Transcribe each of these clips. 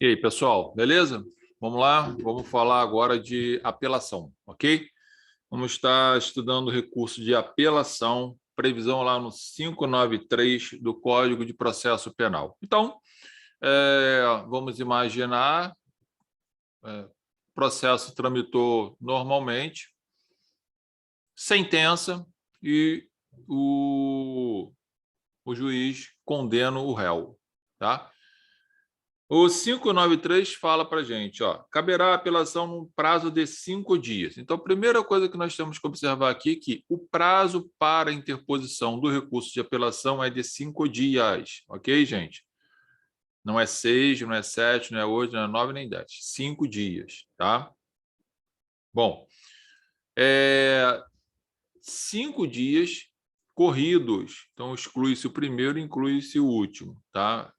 E aí, pessoal, beleza? Vamos lá, vamos falar agora de apelação, ok? Vamos estar estudando o recurso de apelação, previsão lá no 593 do Código de Processo Penal. Então, vamos imaginar, o processo tramitou normalmente, sentença e o juiz condena o réu, tá? O 593 fala para a gente, caberá apelação num prazo de 5 dias. Então, a primeira coisa que nós temos que observar aqui é que o prazo para a interposição do recurso de apelação é de 5 dias, ok, gente? Não é 6, não é 7, não é 8, não é 9, nem 10. 5 dias, tá? Bom, 5 dias corridos. Então, exclui-se o primeiro e inclui-se o último, tá?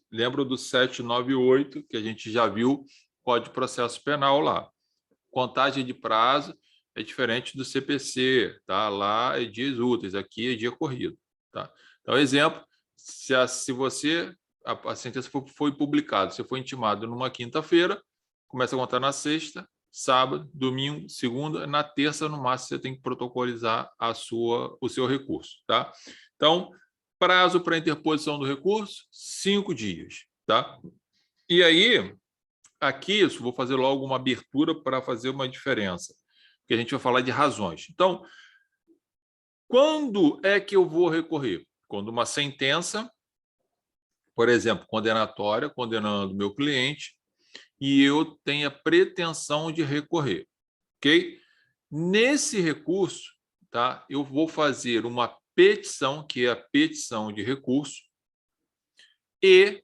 Lembra do 798, que a gente já viu, Código de Processo Penal lá. Contagem de prazo é diferente do CPC, tá? Lá é dias úteis, aqui é dia corrido, tá? Então, exemplo, se a sentença foi publicada, você foi intimado numa quinta-feira, começa a contar na sexta, sábado, domingo, segunda, na terça, no máximo, você tem que protocolizar o seu recurso, tá? Então, prazo para interposição do recurso, 5 dias, tá? E aí, aqui, vou fazer logo uma abertura para fazer uma diferença, que a gente vai falar de razões. Então, quando é que eu vou recorrer? Quando uma sentença, por exemplo, condenatória, condenando meu cliente, e eu tenho a pretensão de recorrer, ok? Nesse recurso, tá? Eu vou fazer uma petição, que é a petição de recurso, e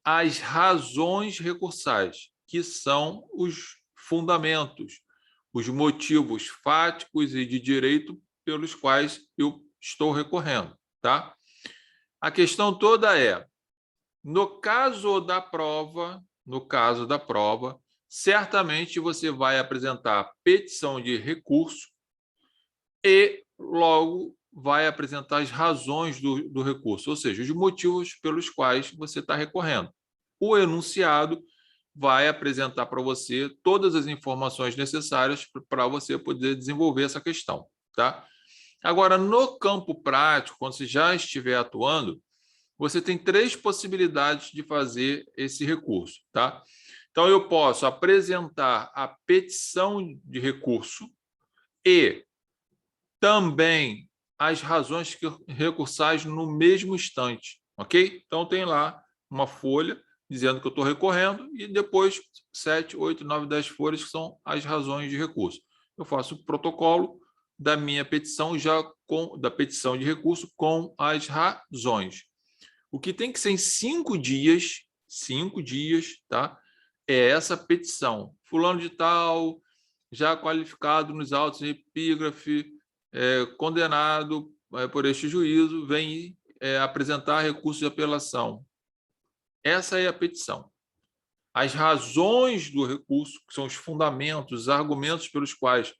as razões recursais, que são os fundamentos, os motivos fáticos e de direito pelos quais eu estou recorrendo, tá? A questão toda é, no caso da prova, certamente você vai apresentar petição de recurso e logo vai apresentar as razões do recurso, ou seja, os motivos pelos quais você está recorrendo. O enunciado vai apresentar para você todas as informações necessárias para você poder desenvolver essa questão, tá? Agora, no campo prático, quando você já estiver atuando, você tem 3 possibilidades de fazer esse recurso, tá? Então, eu posso apresentar a petição de recurso e também as razões recursais no mesmo instante, ok? Então, tem lá uma folha dizendo que eu estou recorrendo e depois 7, 8, 9, 10 folhas que são as razões de recurso. Eu faço o protocolo da minha petição da petição de recurso com as razões. O que tem que ser em 5 dias, tá? É essa petição. Fulano de tal, já qualificado nos autos de epígrafe, condenado por este juízo, vem apresentar recurso de apelação. Essa é a petição. As razões do recurso, que são os fundamentos, os argumentos pelos quais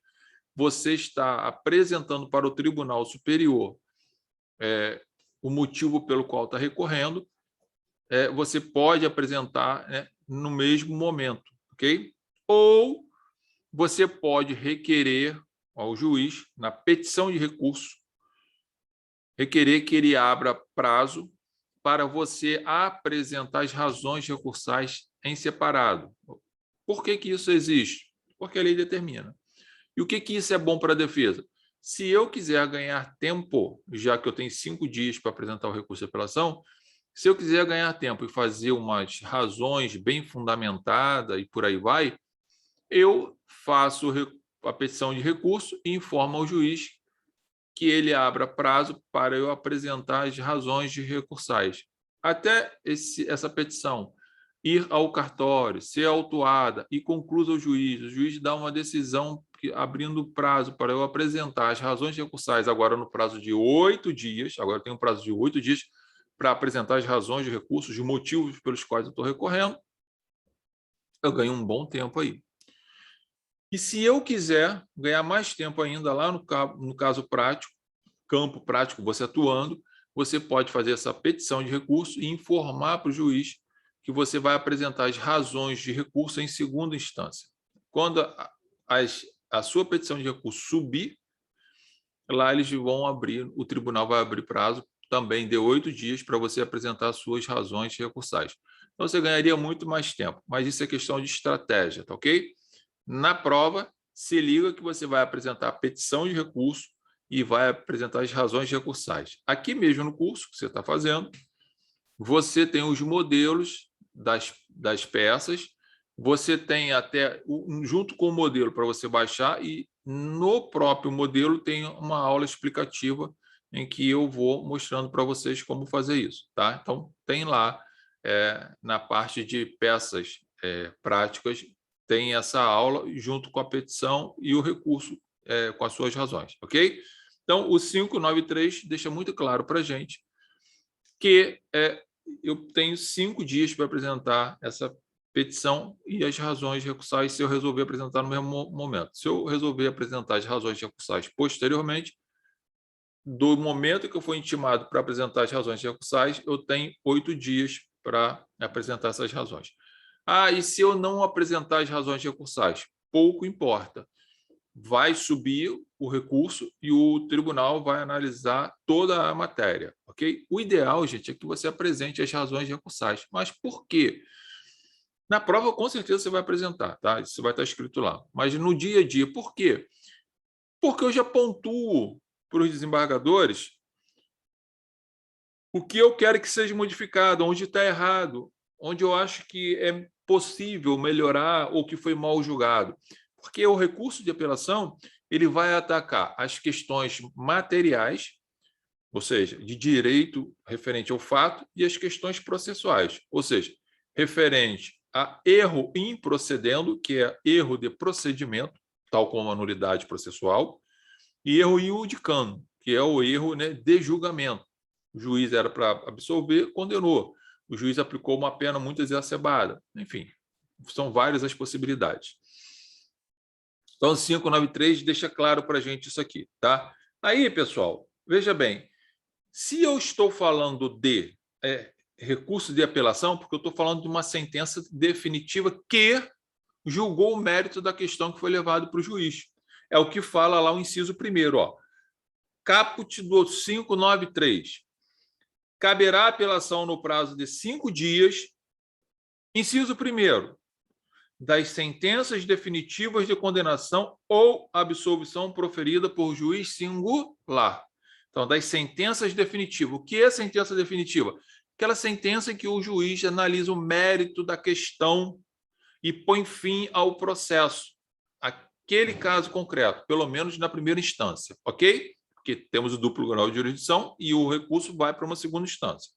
você está apresentando para o Tribunal Superior o motivo pelo qual está recorrendo, você pode apresentar no mesmo momento, ok? Ou você pode requerer ao juiz, na petição de recurso, requerer que ele abra prazo para você apresentar as razões recursais em separado. Por que isso existe? Porque a lei determina. E o que isso é bom para a defesa? Se eu quiser ganhar tempo, já que eu tenho 5 dias para apresentar o recurso de apelação, se eu quiser ganhar tempo e fazer umas razões bem fundamentadas e por aí vai, eu faço a petição de recurso e informo ao juiz que ele abra prazo para eu apresentar as razões de recursais. Até essa petição ir ao cartório, ser autuada e conclusa o juiz dá uma decisão abrindo prazo para eu apresentar as razões recursais agora no prazo de 8 dias, agora tem um prazo de 8 dias para apresentar as razões de recursos, os motivos pelos quais eu estou recorrendo, eu ganho um bom tempo aí. E se eu quiser ganhar mais tempo ainda lá no caso prático, campo prático, você atuando, você pode fazer essa petição de recurso e informar para o juiz que você vai apresentar as razões de recurso em segunda instância. Quando a sua petição de recurso subir, lá eles vão abrir, o tribunal vai abrir prazo também de 8 dias para você apresentar as suas razões recursais. Então, você ganharia muito mais tempo, mas isso é questão de estratégia, tá ok? Na prova, se liga que você vai apresentar a petição de recurso e vai apresentar as razões recursais. Aqui mesmo no curso que você está fazendo, você tem os modelos das peças, você tem até, junto com o modelo para você baixar, e no próprio modelo tem uma aula explicativa em que eu vou mostrando para vocês como fazer isso, tá? Então, tem lá, na parte de peças práticas, tem essa aula junto com a petição e o recurso com as suas razões, ok? Então, o 593 deixa muito claro para a gente que eu tenho 5 dias para apresentar essa petição e as razões recursais se eu resolver apresentar no mesmo momento. Se eu resolver apresentar as razões recursais posteriormente, do momento que eu for intimado para apresentar as razões recursais, eu tenho 8 dias para apresentar essas razões. E se eu não apresentar as razões recursais? Pouco importa. Vai subir o recurso e o tribunal vai analisar toda a matéria, ok? O ideal, gente, é que você apresente as razões recursais. Mas por quê? Na prova, com certeza, você vai apresentar, tá? Isso vai estar escrito lá. Mas no dia a dia, por quê? Porque eu já pontuo para os desembargadores o que eu quero que seja modificado, onde está errado, onde eu acho que é possível melhorar ou que foi mal julgado. Porque o recurso de apelação ele vai atacar as questões materiais, ou seja, de direito referente ao fato, e as questões processuais, ou seja, referente a erro improcedendo, que é erro de procedimento, tal como a nulidade processual, e erro iudicando, que é o erro, né, de julgamento. O juiz era para absolver, condenou. O juiz aplicou uma pena muito exacerbada. Enfim, são várias as possibilidades. Então, 593 deixa claro para a gente isso aqui, tá? Aí, pessoal, veja bem, se eu estou falando de recurso de apelação, porque eu estou falando de uma sentença definitiva que julgou o mérito da questão que foi levado para o juiz. É o que fala lá o inciso 1º, ó. Caput do 593. Caberá apelação no prazo de 5 dias. Inciso 1º. Das sentenças definitivas de condenação ou absolvição proferida por juiz singular. Então, das sentenças definitivas. O que é sentença definitiva? Aquela sentença em que o juiz analisa o mérito da questão e põe fim ao processo. Aquele caso concreto, pelo menos na primeira instância, ok? Porque temos o duplo grau de jurisdição e o recurso vai para uma segunda instância.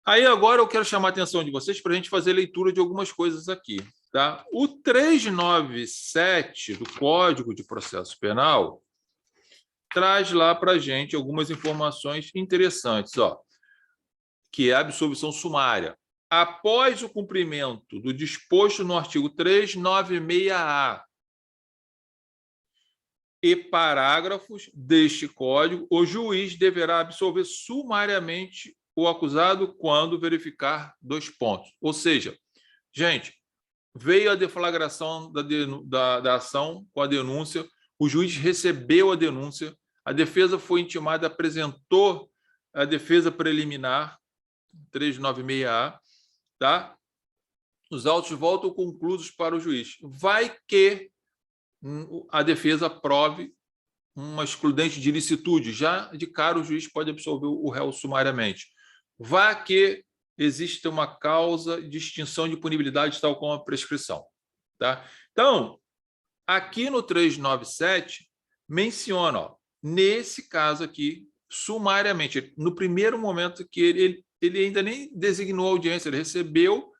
Aí agora eu quero chamar a atenção de vocês para a gente fazer leitura de algumas coisas aqui. Tá? O 397 do Código de Processo Penal traz lá para a gente algumas informações interessantes, ó, que é a absolvição sumária. Após o cumprimento do disposto no artigo 396-A e parágrafos deste Código, o juiz deverá absolver sumariamente o acusado quando verificar 2 pontos. Ou seja, gente, veio a deflagração da ação com a denúncia, o juiz recebeu a denúncia, a defesa foi intimada, apresentou a defesa preliminar, 396-A, tá? Os autos voltam conclusos para o juiz. Vai que a defesa prove uma excludente de ilicitude, já de cara o juiz pode absolver o réu sumariamente. Vá que existe uma causa de extinção de punibilidade, tal como a prescrição. Tá? Então, aqui no 397, menciona, ó, nesse caso aqui, sumariamente, no primeiro momento que ele ainda nem designou a audiência, ele recebeu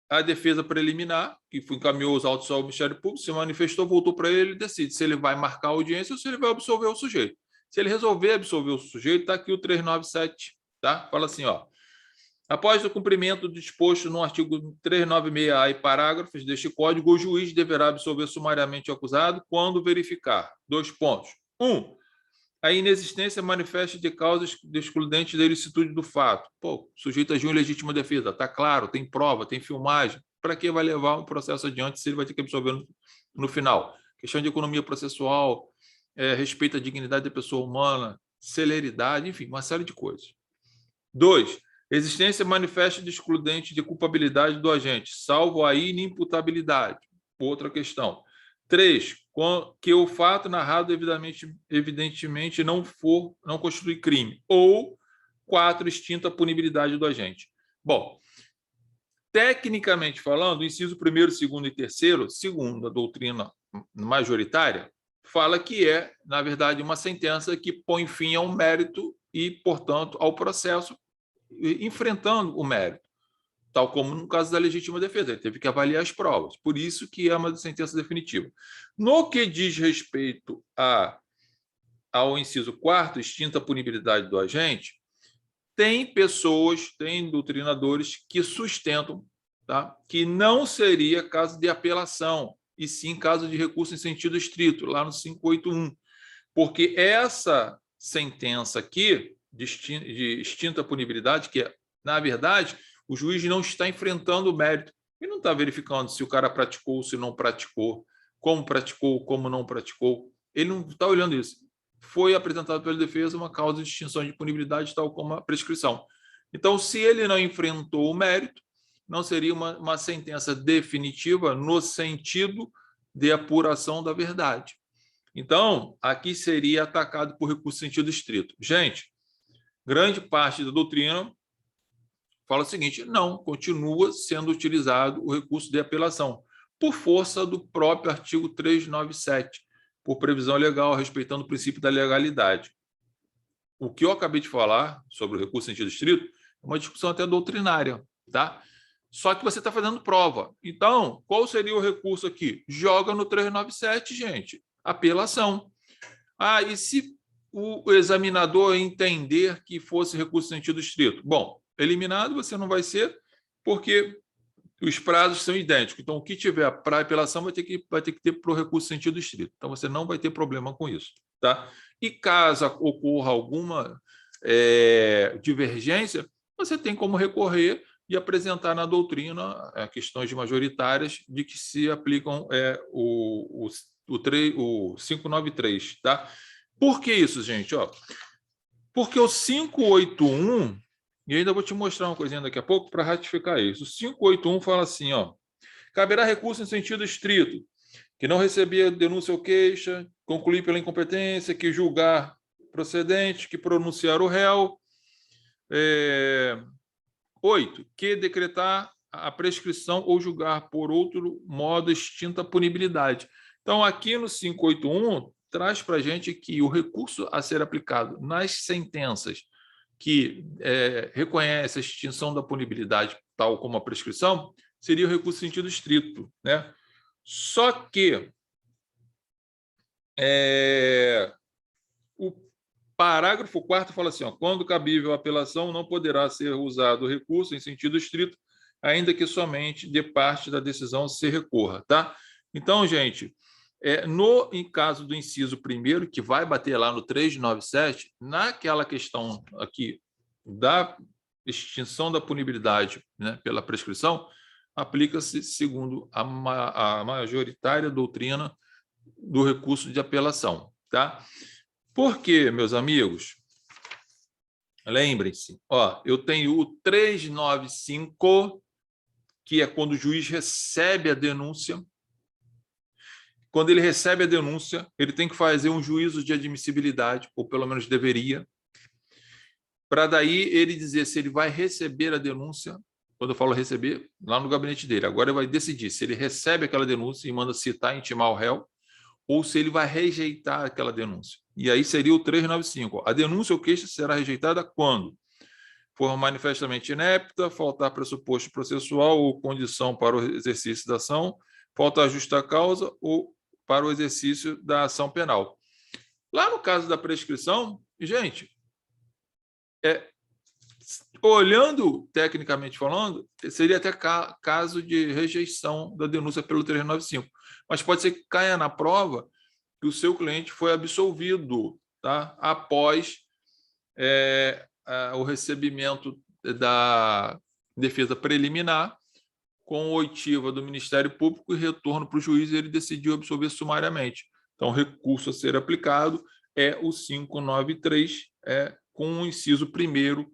a defesa preliminar, que encaminhou os autos ao Ministério Público, se manifestou, voltou para ele, ele decide se ele vai marcar a audiência ou se ele vai absolver o sujeito. Se ele resolver absolver o sujeito, está aqui o 397, tá? Fala assim, ó. Após o cumprimento do disposto no artigo 396-A e parágrafos deste Código, o juiz deverá absolver sumariamente o acusado quando verificar 2 pontos. 1. a inexistência manifesta de causas excludentes da ilicitude do fato. Pô, o sujeito agiu em legítima defesa, está claro, tem prova, tem filmagem. Para que vai levar um processo adiante se ele vai ter que absorver no final? Questão de economia processual, respeito à dignidade da pessoa humana, celeridade, enfim, uma série de coisas. 2. Existência manifesta de excludente de culpabilidade do agente, salvo a inimputabilidade. Outra questão. 3. Que o fato narrado evidentemente não constitui crime. Ou 4. Extinta a punibilidade do agente. Bom, tecnicamente falando, o inciso 1º, 2º e 3º, segundo a doutrina majoritária, fala que é, na verdade, uma sentença que põe fim ao mérito e, portanto, ao processo, enfrentando o mérito, tal como no caso da legítima defesa. Ele teve que avaliar as provas. Por isso que é uma sentença definitiva. No que diz respeito ao inciso 4º, extinta a punibilidade do agente, tem pessoas, tem doutrinadores que sustentam, tá, que não seria caso de apelação, e sim caso de recurso em sentido estrito, lá no 581. Porque essa sentença aqui, de extinta punibilidade, que é, na verdade, o juiz não está enfrentando o mérito, ele não está verificando se o cara praticou, se não praticou, como não praticou, ele não está olhando isso. Foi apresentado pela defesa uma causa de extinção de punibilidade, tal como a prescrição. Então, se ele não enfrentou o mérito, não seria uma sentença definitiva no sentido de apuração da verdade. Então, aqui seria atacado por recurso em sentido estrito. Gente, grande parte da doutrina fala o seguinte: não, continua sendo utilizado o recurso de apelação, por força do próprio artigo 397, por previsão legal, respeitando o princípio da legalidade. O que eu acabei de falar sobre o recurso em sentido estrito é uma discussão até doutrinária, tá? Só que você está fazendo prova. Então, qual seria o recurso aqui? Joga no 397, gente. Apelação. E se o examinador entender que fosse recurso em sentido estrito? Bom, eliminado você não vai ser, porque os prazos são idênticos. Então, o que tiver para apelação vai ter que ter para o recurso em sentido estrito. Então, você não vai ter problema com isso, tá? E caso ocorra alguma divergência, você tem como recorrer e apresentar na doutrina questões majoritárias de que se aplicam o 593, tá? Por que isso, gente? Porque o 581, e ainda vou te mostrar uma coisinha daqui a pouco para ratificar isso. O 581 fala assim, caberá recurso em sentido estrito, que não recebia denúncia ou queixa, concluir pela incompetência, que julgar procedente, que pronunciar o réu. 8. Que decretar a prescrição ou julgar por outro modo extinta a punibilidade. Então, aqui no 581, traz para a gente que o recurso a ser aplicado nas sentenças que reconhece a extinção da punibilidade, tal como a prescrição, seria o recurso em sentido estrito, né? Só que o parágrafo 4º fala assim, quando cabível a apelação, não poderá ser usado o recurso em sentido estrito, ainda que somente de parte da decisão se recorra, tá? Então, gente, em caso do inciso 1º, que vai bater lá no 397, naquela questão aqui da extinção da punibilidade, né, pela prescrição, aplica-se segundo a majoritária doutrina do recurso de apelação, tá? Por quê, meus amigos? Lembrem-se, eu tenho o 395, que é quando o juiz recebe a denúncia. Quando ele recebe a denúncia, ele tem que fazer um juízo de admissibilidade, ou pelo menos deveria, para daí ele dizer se ele vai receber a denúncia. Quando eu falo receber, lá no gabinete dele. Agora ele vai decidir se ele recebe aquela denúncia e manda citar e intimar o réu, ou se ele vai rejeitar aquela denúncia. E aí seria o 395. A denúncia ou queixa será rejeitada quando for manifestamente inepta, faltar pressuposto processual ou condição para o exercício da ação, faltar justa causa ou para o exercício da ação penal. Lá no caso da prescrição, gente, olhando tecnicamente falando, seria até caso de rejeição da denúncia pelo 395. Mas pode ser que caia na prova que o seu cliente foi absolvido, tá? Após o recebimento da defesa preliminar, com oitiva do Ministério Público e retorno para o juiz, ele decidiu absolver sumariamente. Então, o recurso a ser aplicado é o 593, com o inciso 1º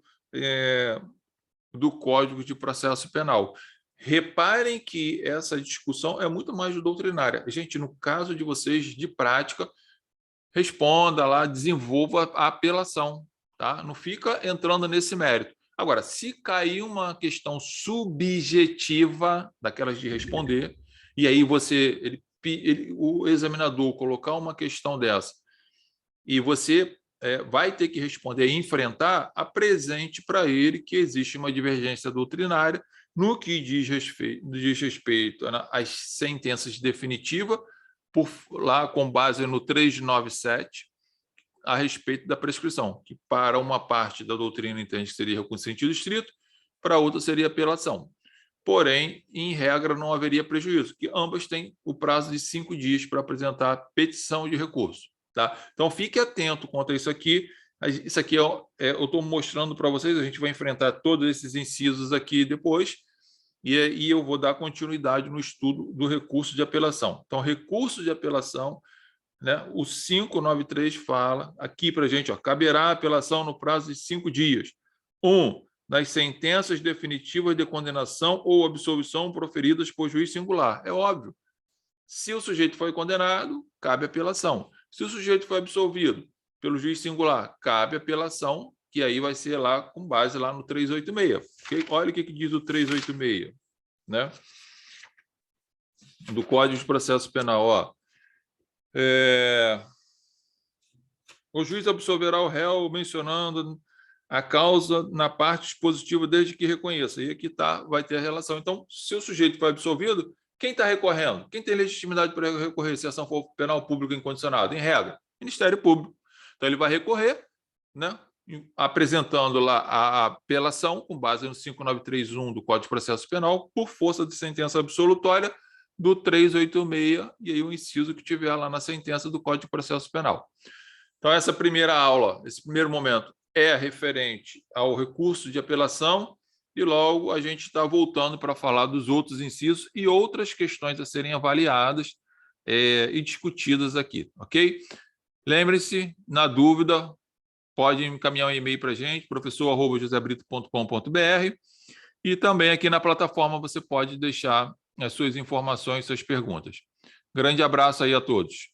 do Código de Processo Penal. Reparem que essa discussão é muito mais doutrinária. Gente, no caso de vocês, de prática, responda lá, desenvolva a apelação, tá? Não fica entrando nesse mérito. Agora, se cair uma questão subjetiva, daquelas de responder, e aí o examinador colocar uma questão dessa, e você vai ter que responder e enfrentar, apresente para ele que existe uma divergência doutrinária no que diz respeito às sentenças definitivas, lá com base no 397, a respeito da prescrição, que para uma parte da doutrina entende que seria com sentido estrito, para outra seria apelação. Porém, em regra, não haveria prejuízo, que ambas têm o prazo de 5 dias para apresentar petição de recurso. Tá? Então, fique atento quanto a isso aqui. Isso aqui eu estou mostrando para vocês, a gente vai enfrentar todos esses incisos aqui depois, e eu vou dar continuidade no estudo do recurso de apelação. Então, recurso de apelação, né, o 593 fala aqui para a gente, caberá a apelação no prazo de 5 dias. 1. Das sentenças definitivas de condenação ou absolvição proferidas por juiz singular. É óbvio. Se o sujeito foi condenado, cabe apelação. Se o sujeito foi absolvido pelo juiz singular, cabe apelação, que aí vai ser lá com base lá no 386. Olha o que diz o 386, né? Do Código de Processo Penal. O juiz absolverá o réu mencionando a causa na parte dispositiva desde que reconheça. E aqui vai ter a relação. Então, se o sujeito foi absolvido, quem está recorrendo? Quem tem legitimidade para recorrer se a ação for penal público incondicionada? Em regra, Ministério Público. Então, ele vai recorrer, né, apresentando lá a apelação com base no 5931 do Código de Processo Penal por força de sentença absolutória do 386 e aí o inciso que tiver lá na sentença do Código de Processo Penal. Então, essa primeira aula, esse primeiro momento, é referente ao recurso de apelação e logo a gente está voltando para falar dos outros incisos e outras questões a serem avaliadas e discutidas aqui, ok? Lembre-se, na dúvida, pode encaminhar um e-mail para a gente, professor@josebrito.com.br, e também aqui na plataforma você pode deixar as suas informações, suas perguntas. Grande abraço aí a todos.